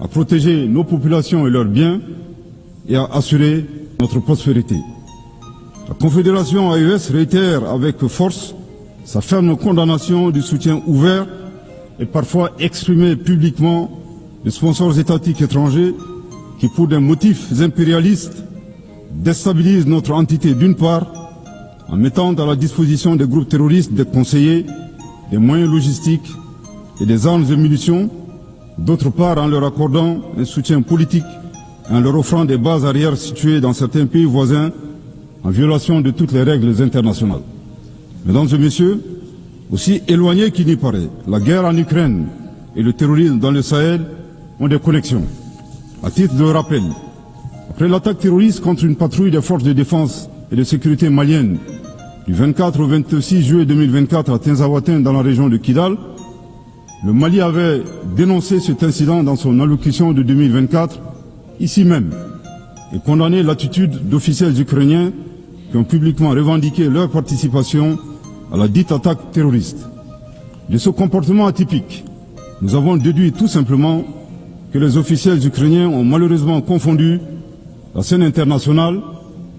à protéger nos populations et leurs biens et à assurer notre prospérité. La Confédération AES réitère avec force sa ferme condamnation du soutien ouvert et parfois exprimé publiquement des sponsors étatiques étrangers qui, pour des motifs impérialistes, déstabilisent notre entité d'une part, en mettant à la disposition des groupes terroristes des conseillers, des moyens logistiques et des armes et munitions, d'autre part en leur accordant un soutien politique et en leur offrant des bases arrières situées dans certains pays voisins en violation de toutes les règles internationales. Mesdames et messieurs, aussi éloignés qu'il n'y paraît, la guerre en Ukraine et le terrorisme dans le Sahel ont des connexions. À titre de rappel, après l'attaque terroriste contre une patrouille des forces de défense et de sécurité maliennes du 24 au 26 juillet 2024 à Tinzaouatin dans la région de Kidal, le Mali avait dénoncé cet incident dans son allocution de 2024, ici même, et condamné l'attitude d'officiels ukrainiens qui ont publiquement revendiqué leur participation à la dite attaque terroriste. De ce comportement atypique, nous avons déduit tout simplement que les officiels ukrainiens ont malheureusement confondu la scène internationale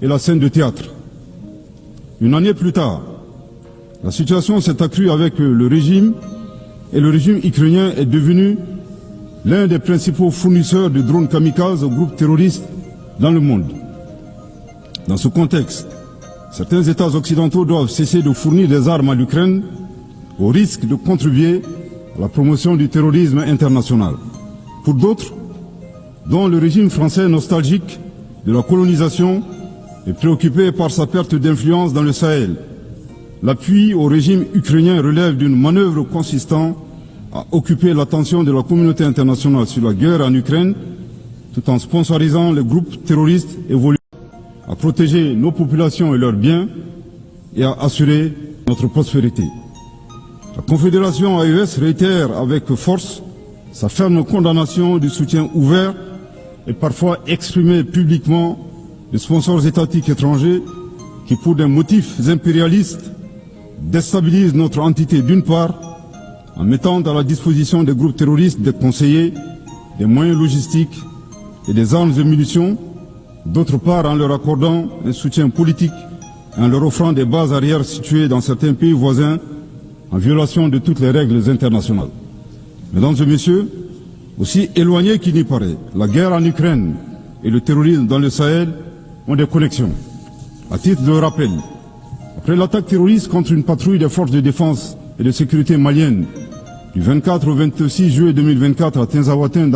et la scène de théâtre. Une année plus tard, la situation s'est accrue avec le régime et le régime ukrainien est devenu l'un des principaux fournisseurs de drones kamikazes aux groupes terroristes dans le monde. Dans ce contexte, certains États occidentaux doivent cesser de fournir des armes à l'Ukraine au risque de contribuer à la promotion du terrorisme international. Pour d'autres, dont le régime français nostalgique de la colonisation est préoccupé par sa perte d'influence dans le Sahel, l'appui au régime ukrainien relève d'une manœuvre consistant à occuper l'attention de la communauté internationale sur la guerre en Ukraine, tout en sponsorisant les groupes terroristes évoluant, à protéger nos populations et leurs biens et à assurer notre prospérité. La Confédération AES réitère avec force sa ferme condamnation du soutien ouvert et parfois exprimé publiquement des sponsors étatiques étrangers qui, pour des motifs impérialistes, déstabilisent notre entité d'une part, en mettant à la disposition des groupes terroristes des conseillers, des moyens logistiques et des armes et munitions, d'autre part en leur accordant un soutien politique et en leur offrant des bases arrières situées dans certains pays voisins en violation de toutes les règles internationales. Mesdames et messieurs, aussi éloignés qu'il n'y paraît, la guerre en Ukraine et le terrorisme dans le Sahel ont des connexions. À titre de rappel, après l'attaque terroriste contre une patrouille des forces de défense et de sécurité maliennes du 24 au 26 juillet 2024 à Tinzaouatin dans la